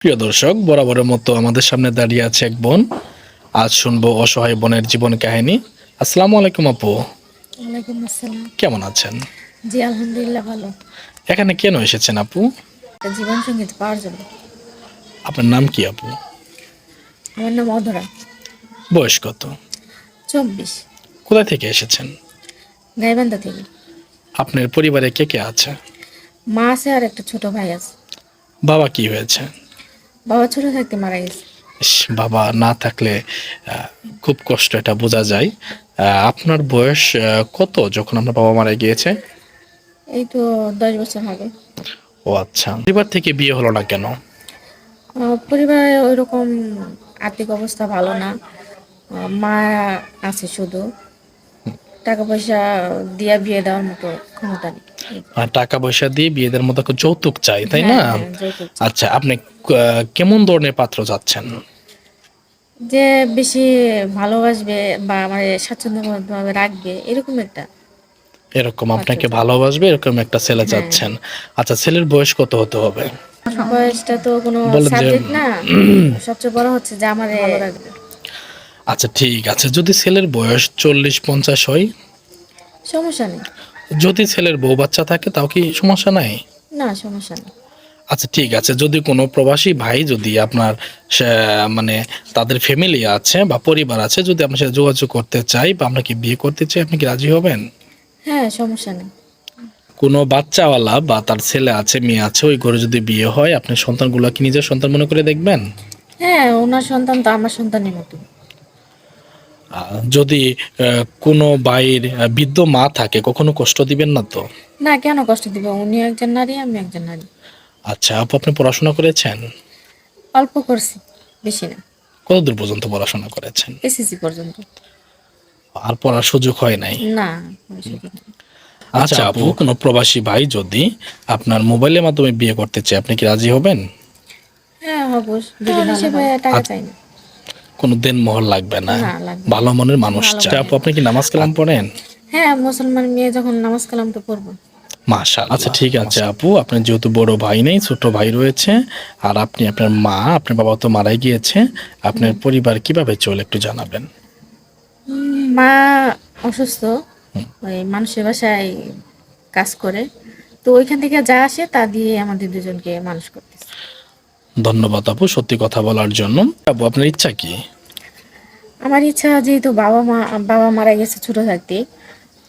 প্রিয় দর্শক, বরাবরের মতো আমাদের সামনে দাঁড়িয়ে আছে এক বোন। আজ শুনবো অসহায় বোনের জীবন কাহিনী। আসসালামু আলাইকুম আপু, ওয়ালাইকুম আসসালাম। কেমন আছেন? জি আলহামদুলিল্লাহ ভালো। এখানে কেন এসেছেন আপু? একটা জীবন সঙ্গীত পাওয়ার জন্য। আপনার নাম কি আপু? আমার নাম অধরা। বয়স কত? 24। কোথা থেকে এসেছেন? গাইবান্ধা থেকে। আপনার পরিবারে কে কে আছে? মা আছে আর একটা ছোট ভাই আছে। বাবা কি হয়েছে? বাবা ছোট থাকতে মারা গেছে। ইস, বাবা না থাকলে খুব কষ্ট, এটা বোঝা যায়। আপনার বয়স কত যখন আপনার বাবা মারা গিয়েছে? এই তো 10 বছর হবে। ও আচ্ছা, পরিবার থেকে বিয়ে হলো না কেন? পরিবারে ওই রকম আর্থিক অবস্থা ভালো না। মা আছে শুধু, টাকা পয়সা দিয়া বিয়ে দেওয়ার মতো ক্ষমতা নেই। টাকা পয়সা দিয়ে বিয়েদের মতো একটা যৌতুক চাই, তাই না? হ্যাঁ হ্যাঁ, যৌতুক চাই। আচ্ছা, আপনি কেমন ধরনের পাত্র চাচ্ছেন? যে বেশি ভালোবাসবে বা আমার স্বাচ্ছন্দ্যভাবে রাখবে এরকম একটা এরকম পাত্র আপনাকে চাই। ভালোবাসবে এরকম একটা ছেলে হ্যাঁ, চাচ্ছেন। আচ্ছা, ছেলের বয়স কত হতে হবে? বয়সটা তো কোনো বলেন যে সাবজেক্ট না। সবচেয়ে বড় হচ্ছে যে আমার ভালো রাখবে। আচ্ছা ঠিক আছে, যদি ছেলের বয়স 40-50 হয়, সমস্যা নেই। যদি ছেলের বউ বাচ্চা থাকে তাও কি সমস্যা নাই? না, সমস্যা নেই। আচ্ছা ঠিক আছে, যদি কোনো প্রবাসী ভাই যদি আপনার মানে তাদের ফ্যামিলি আছে বা পরিবার আছে, যদি আপনার সাথে যোগাযোগ করতে চাই বা আপনাকে বিয়ে করতে চাই, আপনি কি রাজি হবেন? হ্যাঁ, সমস্যা নেই। কোনো বাচ্চাওয়ালা বা তার ছেলে আছে মেয়ে আছে ওই ঘরে যদি বিয়ে হয়, আপনি সন্তানগুলো কি নিজের সন্তান মনে করে দেখবেন? হ্যাঁ, ওনার সন্তান তো আমার সন্তানের মতো। যদি কোনো ভাইয়ের বৃদ্ধ মা থাকে, কখনো কষ্ট দিবেন না তো? না, কেন কষ্ট দিব? উনি একজন নারী, আমি একজন নারী। আচ্ছা আপু, আপনি পড়াশোনা করেছেন? অল্প করছি, বেশি না। কতদূর পর্যন্ত পড়াশোনা করেছেন? এসএসসি পর্যন্ত। আর পড়ার সুযোগ হয় নাই? না, কোনো সুযোগ নেই। আচ্ছা আপু, কোনো প্রবাসী ভাই যদি আপনার মোবাইলের মাধ্যমে বিয়ে করতে চায়, আপনি কি রাজি হবেন? হ্যাঁ, হব। যদি ভালো হিসেবে টাকা চাই না। কোনো দেনমোহর লাগবে না? না, লাগবে না। ভালো মনের মানুষ ভালো চাই। আপু, আপনি কি নামাজ কালাম পড়েন? হ্যাঁ, মুসলমান মেয়ে যখন নামাজ কালাম তো পড়বো। মাশাআল্লাহ। আচ্ছা ঠিক আছে আপু, আপনার যেহেতু বড় ভাই নেই, ছোট ভাই রয়েছে, আর আপনি আপনার মা, আপনার বাবা তো মারাই গিয়েছে, আপনার পরিবার কিভাবে চলে একটু জানাবেন? মা অসুস্থ, ওই মানুষের বাসায় কাজ করে, তো ওইখান থেকে যা আসে তা দিয়ে আমাদের দুজনকে মানুষ করতেছে। ধন্যবাদ আপু সত্যি কথা বলার জন্য। আপু, আপনার ইচ্ছা কি? আমার ইচ্ছা, যেহেতু বাবা মারা গেছে ছোট থাকতে,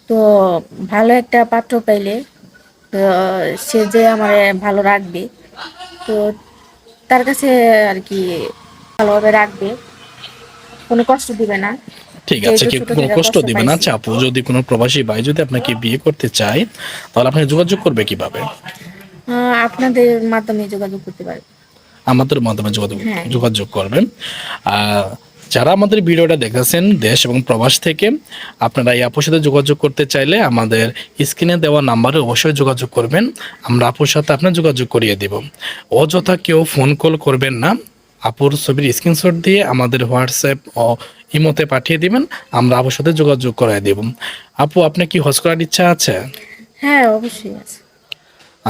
তো ভালো একটা পাত্র পাইলে, তো সে যে আমার ভালো রাখবে, তো তার কাছে আর কি ভালোভাবে রাখবে, কোনো কষ্ট দিবে না, ঠিক আছে, যেহেতু কি ছোট কোনো থেকে কষ্ট কষ্ট দিবেন? পাইছি। আচ্ছা আপু, যদি কোনো প্রবাসী ভাই যদি আপনাকে বিয়ে করতে চায়, তাহলে আপনি যোগাযোগ করবে কিভাবে? আপনাদের মাধ্যমে যোগাযোগ করতে পারবে। আমাদের মাধ্যমে যোগাযোগ হ্যাঁ। যোগাযোগ করবেন। আহ, যারা আমাদের ভিডিওটা দেখেছেন দেশ এবং প্রবাস থেকে, আপনারা এই আপুর সাথে যোগাযোগ করতে চাইলে আমাদের স্ক্রিনে দেওয়া নাম্বারে অবশ্যই যোগাযোগ করবেন। আমরা আপুর সাথে আপনার যোগাযোগ করিয়ে দেব। অযথা কেউ ফোন কল করবেন না। আপুর ছবির স্ক্রিনশট দিয়ে আমাদের হোয়াটসঅ্যাপ ও ইমোতে পাঠিয়ে দিবেন, আমরা আপুর সাথে যোগাযোগ করাই দেব। আপু, আপনার কি হজ করার ইচ্ছা আছে? হ্যাঁ, অবশ্যই আছে।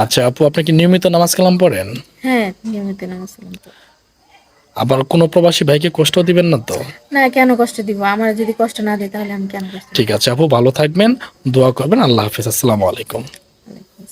আচ্ছা আপু, আপনি কি নিয়মিত নামাজ কালাম পড়েন? হ্যাঁ, নিয়মিত নামাজ কালাম পড়ি। আবার কোনো প্রবাসী ভাইকে কষ্ট দিবেন না তো? না, কেন কষ্ট দিব? আমার যদি কষ্ট না দিই তাহলে আমি কেন কষ্ট দিব? ঠিক আছে আপু, ভালো থাকবেন, দোয়া করবেন। আল্লাহ হাফিজ, আসসালামু আলাইকুম। ওয়ালাইকুম আসসালাম।